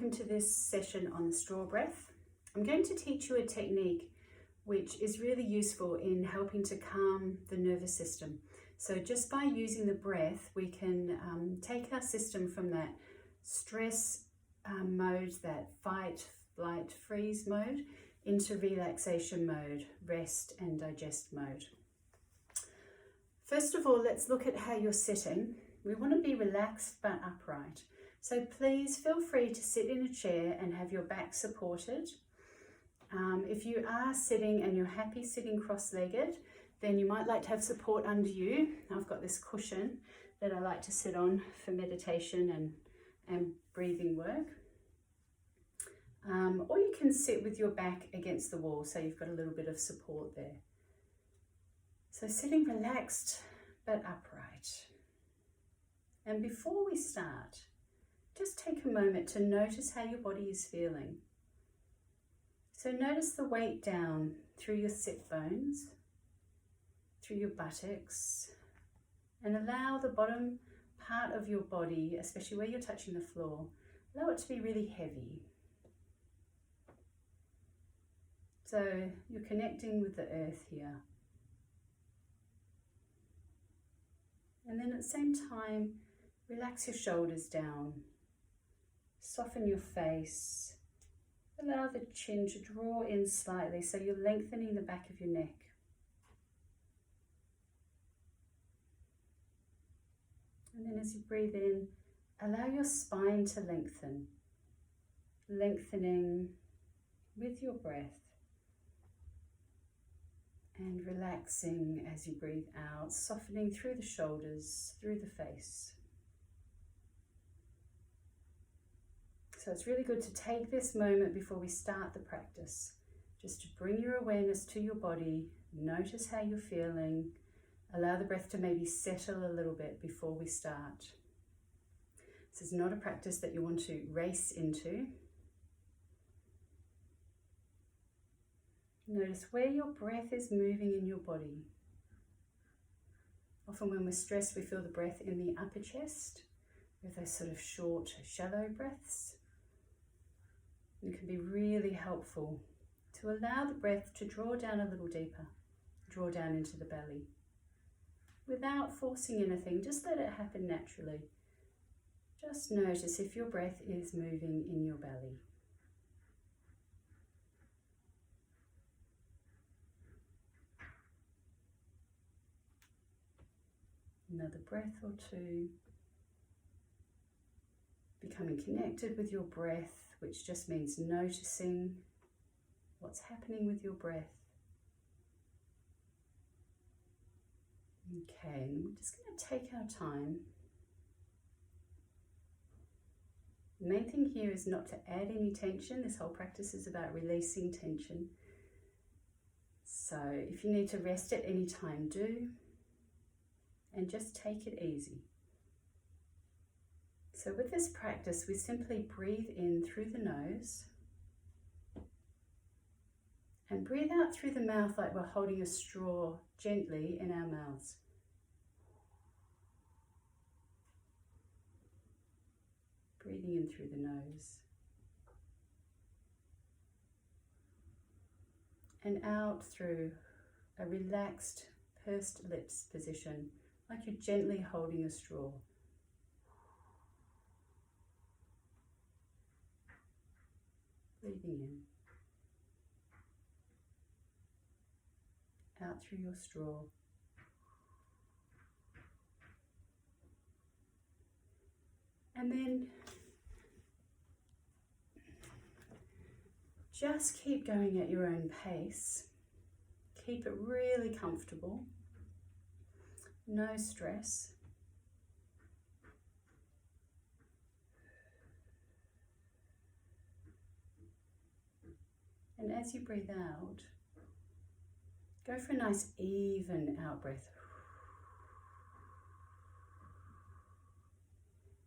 welcome to this session on the straw breath. I'm going to teach you a technique which is really useful in helping to calm the nervous system. So just by using the breath, we can take our system from that stress mode, that fight, flight, freeze mode, into relaxation mode, rest and digest mode. First of all, let's look at how you're sitting. We want to be relaxed but upright. So please feel free to sit in a chair and have your back supported. If you are sitting and you're happy sitting cross-legged, then you might like to have support under you. I've got this cushion that I like to sit on for meditation and breathing work. Or you can sit with your back against the wall so you've got a little bit of support there. So sitting relaxed but upright. And before we start, just take a moment to notice how your body is feeling. So notice the weight down through your sit bones, through your buttocks, and allow the bottom part of your body, especially where you're touching the floor, allow it to be really heavy. So you're connecting with the earth here. And then at the same time, relax your shoulders down, soften your face, allow the chin to draw in slightly so you're lengthening the back of your neck. And then as you breathe in, allow your spine to lengthen, lengthening with your breath and relaxing as you breathe out, softening through the shoulders, through the face. So it's really good to take this moment before we start the practice, just to bring your awareness to your body, notice how you're feeling, allow the breath to maybe settle a little bit before we start. This is not a practice that you want to race into. Notice where your breath is moving in your body. Often when we're stressed, we feel the breath in the upper chest with those sort of short, shallow breaths. It can be really helpful to allow the breath to draw down a little deeper, draw down into the belly. Without forcing anything, just let it happen naturally. Just notice if your breath is moving in your belly. Another breath or two. Becoming connected with your breath, which just means noticing what's happening with your breath. Okay, we're just going to take our time. The main thing here is not to add any tension. This whole practice is about releasing tension. So if you need to rest at any time, do. And just take it easy. So with this practice, we simply breathe in through the nose and breathe out through the mouth like we're holding a straw gently in our mouths. Breathing in through the nose and out through a relaxed pursed lips position, like you're gently holding a straw. Breathing in, out through your straw. And then just keep going at your own pace. Keep it really comfortable. No stress. And as you breathe out, go for a nice even out breath.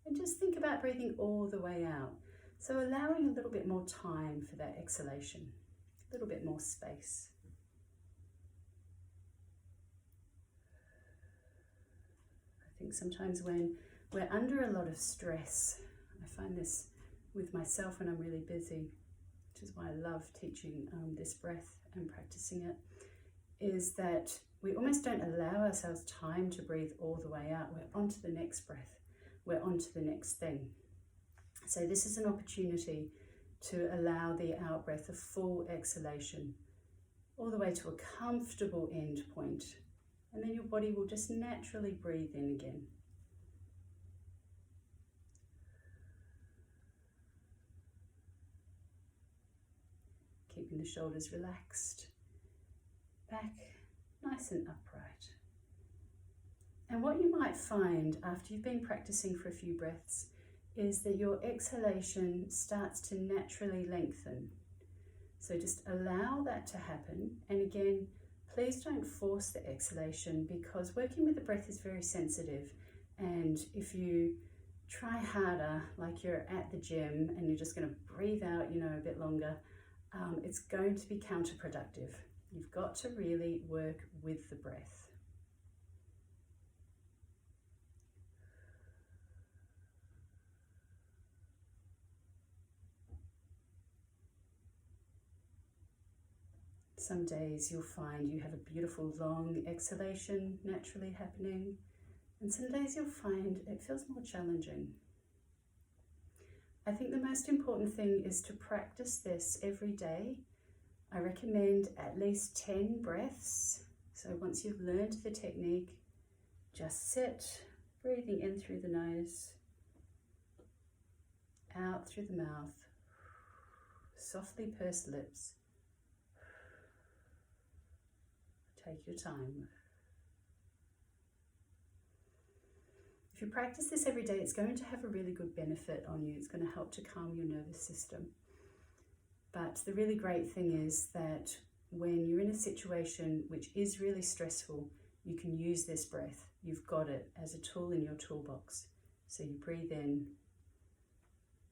And just think about breathing all the way out. So allowing a little bit more time for that exhalation, a little bit more space. I think sometimes when we're under a lot of stress, I find this with myself when I'm really busy, which is why I love teaching this breath and practicing it, is that we almost don't allow ourselves time to breathe all the way out. We're on to the next breath. We're on to the next thing. So this is an opportunity to allow the out breath, a full exhalation, all the way to a comfortable end point. And then your body will just naturally breathe in again. Keeping the shoulders relaxed, back nice and upright. And what you might find after you've been practicing for a few breaths is that your exhalation starts to naturally lengthen. So just allow that to happen. And again, please don't force the exhalation, because working with the breath is very sensitive. And if you try harder, like you're at the gym and you're just going to breathe out, a bit longer, it's going to be counterproductive. You've got to really work with the breath. Some days you'll find you have a beautiful long exhalation naturally happening, and some days you'll find it feels more challenging. I think the most important thing is to practice this every day. I recommend at least 10 breaths. So once you've learned the technique, just sit, breathing in through the nose, out through the mouth, softly pursed lips. Take your time. If you practice this every day, it's going to have a really good benefit on you. It's going to help to calm your nervous system. But the really great thing is that when you're in a situation which is really stressful, you can use this breath. You've got it as a tool in your toolbox. So you breathe in.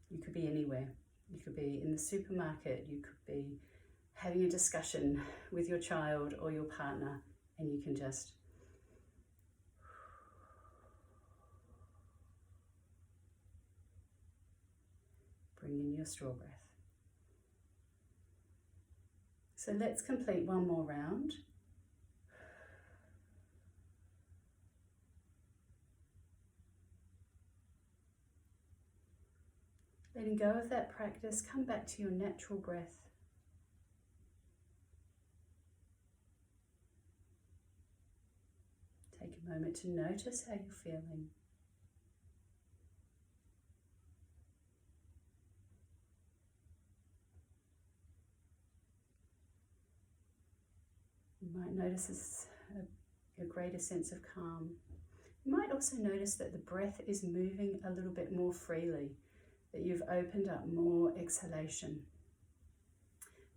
You could be anywhere. You could be in the supermarket. You could be having a discussion with your child or your partner, and you can just bring in your straw breath. So let's complete one more round. Letting go of that practice, come back to your natural breath. Take a moment to notice how you're feeling. You might notice a greater sense of calm. You might also notice that the breath is moving a little bit more freely, that you've opened up more exhalation.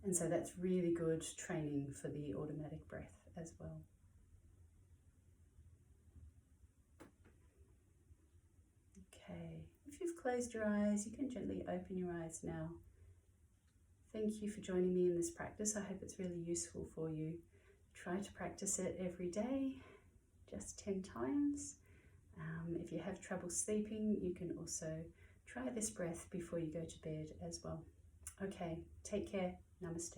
And so that's really good training for the automatic breath as well. Okay, if you've closed your eyes, you can gently open your eyes now. Thank you for joining me in this practice. I hope it's really useful for you. Try to practice it every day, just 10 times. If you have trouble sleeping, you can also try this breath before you go to bed as well. Okay, take care. Namaste.